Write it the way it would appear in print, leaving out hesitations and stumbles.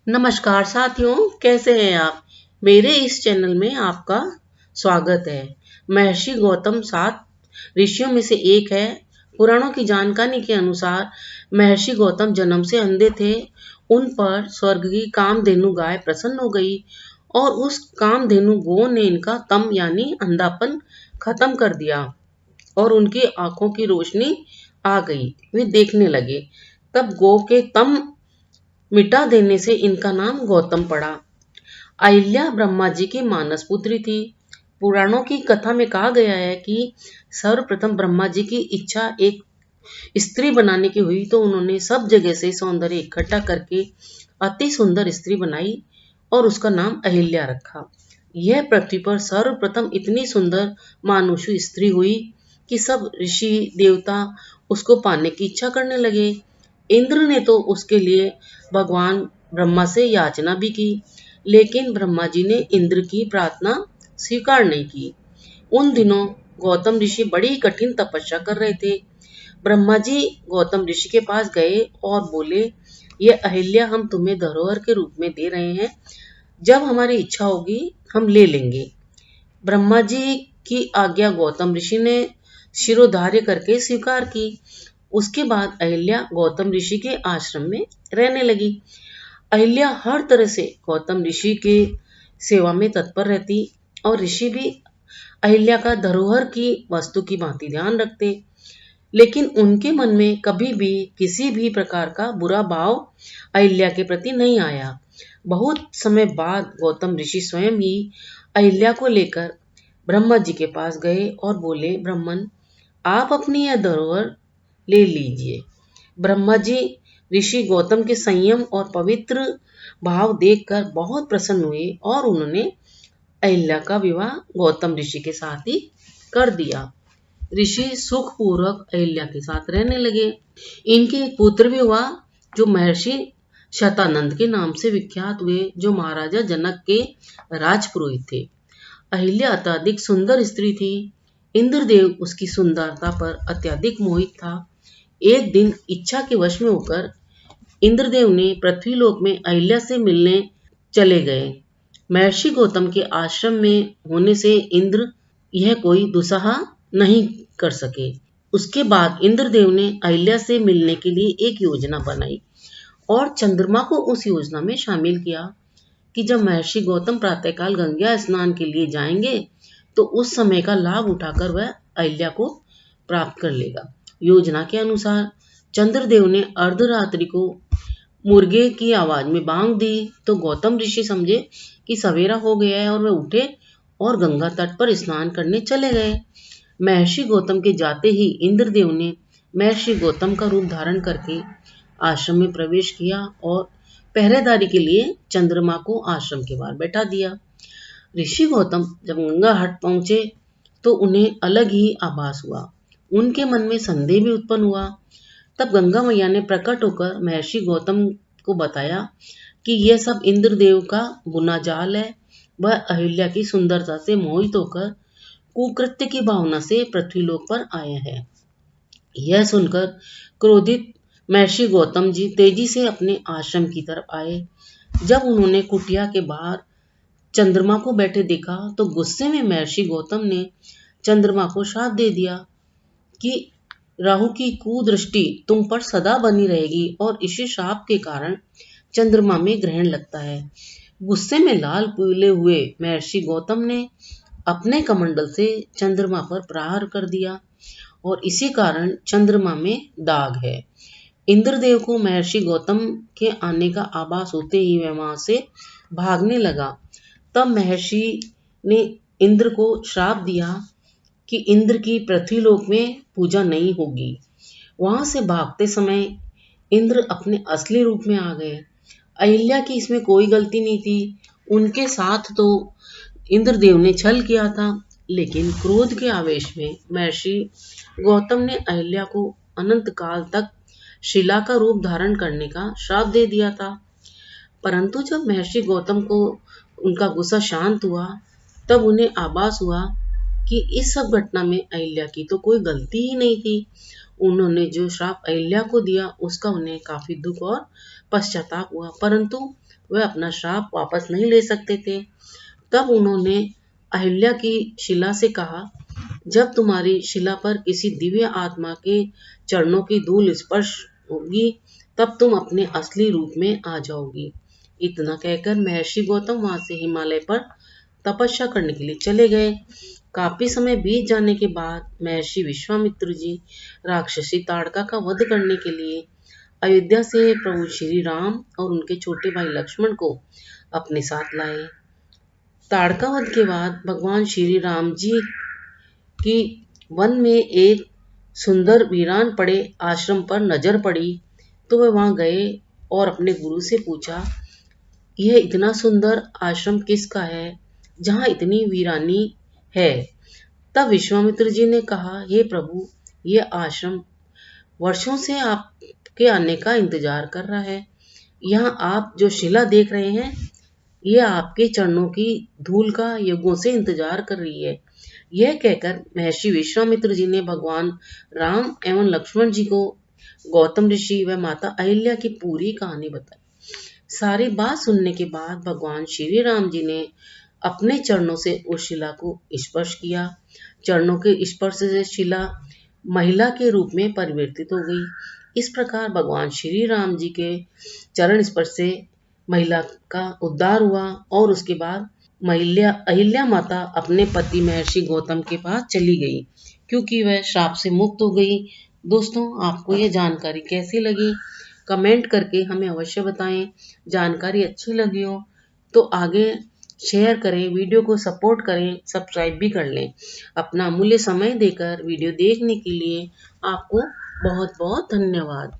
नमस्कार साथियों, कैसे हैं आप। मेरे इस चैनल में आपका स्वागत है। महर्षि गौतम 7 ऋषियों में से एक है। पुराणों की जानकारी के अनुसार महर्षि गौतम जन्म से अंधे थे। उन पर स्वर्ग की कामधेनु गाय प्रसन्न हो गई और उस कामधेनु गौ ने इनका तम यानी अंधापन खत्म कर दिया और उनकी आंखों की रोशनी आ गई। वे देखने लगे। तब गौ के तम मिटा देने से इनका नाम गौतम पड़ा। अहिल्या ब्रह्मा जी की मानस पुत्री थी। पुराणों की कथा में कहा गया है कि सर्वप्रथम ब्रह्मा जी की इच्छा एक स्त्री बनाने की हुई तो उन्होंने सब जगह से सौंदर्य इकट्ठा करके अति सुंदर स्त्री बनाई और उसका नाम अहिल्या रखा। यह पृथ्वी पर सर्वप्रथम इतनी सुंदर मानुषी स्त्री हुई कि सब ऋषि देवता उसको पाने की इच्छा करने लगे। इंद्र ने तो उसके लिए भगवान ब्रह्मा से याचना भी की, लेकिन ब्रह्मा जी ने इंद्र की प्रार्थना स्वीकार नहीं की। उन दिनों गौतम ऋषि बड़ी कठिन तपस्या कर रहे थे। ब्रह्मा जी गौतम ऋषि के पास गए और बोले, ये अहिल्या हम तुम्हें धरोहर के रूप में दे रहे हैं। जब हमारी इच्छा होगी हम ले लेंगे। ब्रह्मा जी की आज्ञा गौतम ऋषि ने शिरोधार्य करके स्वीकार की। उसके बाद अहिल्या गौतम ऋषि के आश्रम में रहने लगी। अहिल्या हर तरह से गौतम ऋषि के सेवा में तत्पर रहती और ऋषि भी अहिल्या का धरोहर की वस्तु की भांति ध्यान रखते, लेकिन उनके मन में कभी भी किसी भी प्रकार का बुरा भाव अहिल्या के प्रति नहीं आया। बहुत समय बाद गौतम ऋषि स्वयं ही अहिल्या को लेकर ब्रह्मा जी के पास गए और बोले, ब्रह्मन, आप अपनी यह धरोहर ले लीजिए। ब्रह्मा जी ऋषि गौतम के संयम और पवित्र भाव देखकर बहुत प्रसन्न हुए और उन्होंने अहिल्या का विवाह गौतम ऋषि के साथ ही कर दिया। ऋषि सुखपूर्वक अहिल्या के साथ रहने लगे। इनके एक पुत्र भी हुआ जो महर्षि शतानंद के नाम से विख्यात हुए, जो महाराजा जनक के राजपुरोहित थे। अहिल्या अत्यधिक सुंदर स्त्री थी। इंद्रदेव उसकी सुंदरता पर अत्यधिक मोहित था। एक दिन इच्छा के वश में होकर इंद्रदेव ने पृथ्वीलोक में अहिल्या से मिलने चले गए। महर्षि गौतम के आश्रम में होने से इंद्र यह कोई दुस्साह नहीं कर सके। उसके बाद इंद्रदेव ने अहिल्या से मिलने के लिए एक योजना बनाई और चंद्रमा को उस योजना में शामिल किया कि जब महर्षि गौतम प्रातःकाल गंगा स्नान के लिए जाएंगे तो उस समय का लाभ उठाकर वह अहिल्या को प्राप्त कर लेगा। योजना के अनुसार चंद्रदेव ने अर्धरात्रि को मुर्गे की आवाज में बांग दी तो गौतम ऋषि समझे कि सवेरा हो गया है और वे उठे और गंगा तट पर स्नान करने चले गए। महर्षि गौतम के जाते ही इंद्रदेव ने महर्षि गौतम का रूप धारण करके आश्रम में प्रवेश किया और पहरेदारी के लिए चंद्रमा को आश्रम के बाहर बैठा दिया। ऋषि गौतम जब गंगा घाट पहुंचे तो उन्हें अलग ही आभास हुआ। उनके मन में संदेह भी उत्पन्न हुआ। तब गंगा मैया ने प्रकट होकर महर्षि गौतम को बताया कि यह सब इंद्रदेव का बुना जाल है। वह अहिल्या की सुंदरता से मोहित होकर कुकृत्य की भावना से पृथ्वीलोक पर आया है। यह सुनकर क्रोधित महर्षि गौतम जी तेजी से अपने आश्रम की तरफ आए। जब उन्होंने कुटिया के बाहर चंद्रमा को बैठे देखा तो गुस्से में महर्षि गौतम ने चंद्रमा को शाप दे दिया कि राहु की कुदृष्टि तुम पर सदा बनी रहेगी और इसी शाप के कारण चंद्रमा में ग्रहण लगता है। गुस्से में लाल पीले हुए महर्षि गौतम ने अपने कमंडल से चंद्रमा पर प्रहार कर दिया और इसी कारण चंद्रमा में दाग है। इंद्रदेव को महर्षि गौतम के आने का आभास होते ही वह वहां से भागने लगा। तब महर्षि ने इंद्र को श्राप दिया कि इंद्र की पृथ्वीलोक में पूजा नहीं होगी। वहां से भागते समय इंद्र अपने असली रूप में आ गए। अहिल्या की इसमें कोई गलती नहीं थी। उनके साथ तो इंद्रदेव ने छल किया था, लेकिन क्रोध के आवेश में महर्षि गौतम ने अहिल्या को अनंत काल तक शिला का रूप धारण करने का श्राप दे दिया था। परंतु जब महर्षि गौतम को उनका गुस्सा शांत हुआ तब उन्हें आभास हुआ कि इस सब घटना में अहिल्या की तो कोई गलती ही नहीं थी। उन्होंने जो श्राप अहिल्या को दिया उसका उन्हें काफी दुख और पश्चाताप हुआ, परंतु वह अपना श्राप वापस नहीं ले सकते थे। तब उन्होंने अहिल्या की शिला से कहा, जब तुम्हारी शिला पर किसी दिव्य आत्मा के चरणों की धूल स्पर्श होगी तब तुम अपने असली रूप में आ जाओगी। इतना कहकर महर्षि गौतम वहां से हिमालय पर तपस्या करने के लिए चले गए। काफी समय बीत जाने के बाद महर्षि विश्वामित्र जी राक्षसी ताड़का का वध करने के लिए अयोध्या से प्रभु श्री राम और उनके छोटे भाई लक्ष्मण को अपने साथ लाए। ताड़का वध के बाद भगवान श्री राम जी की वन में एक सुंदर वीरान पड़े आश्रम पर नजर पड़ी तो वह वहां गए और अपने गुरु से पूछा, यह इतना सुंदर आश्रम किसका है जहां इतनी वीरानी है। तब विश्वामित्र जी ने कहा, हे प्रभु, यह आश्रम वर्षों से आपके आने का इंतजार कर रहा है। यहाँ आप जो शिला देख रहे हैं यह आपके चरणों की धूल का युगों से इंतजार कर रही है। यह कहकर महर्षि विश्वामित्र जी ने भगवान राम एवं लक्ष्मण जी को गौतम ऋषि व माता अहिल्या की पूरी कहानी बताई। सारी बात सुनने के बाद भगवान श्री राम जी ने अपने चरणों से उस शिला को स्पर्श किया। चरणों के स्पर्श से शिला महिला के रूप में परिवर्तित हो गई। इस प्रकार भगवान श्री राम जी के चरण स्पर्श से महिला का उद्धार हुआ और उसके बाद अहिल्या माता अपने पति महर्षि गौतम के पास चली गई क्योंकि वह श्राप से मुक्त हो गई। दोस्तों, आपको यह जानकारी कैसी लगी कमेंट करके हमें अवश्य बताएं। जानकारी अच्छी लगी हो तो आगे शेयर करें, वीडियो को सपोर्ट करें, सब्सक्राइब भी कर लें। अपना अमूल्य समय देकर वीडियो देखने के लिए आपको बहुत बहुत धन्यवाद।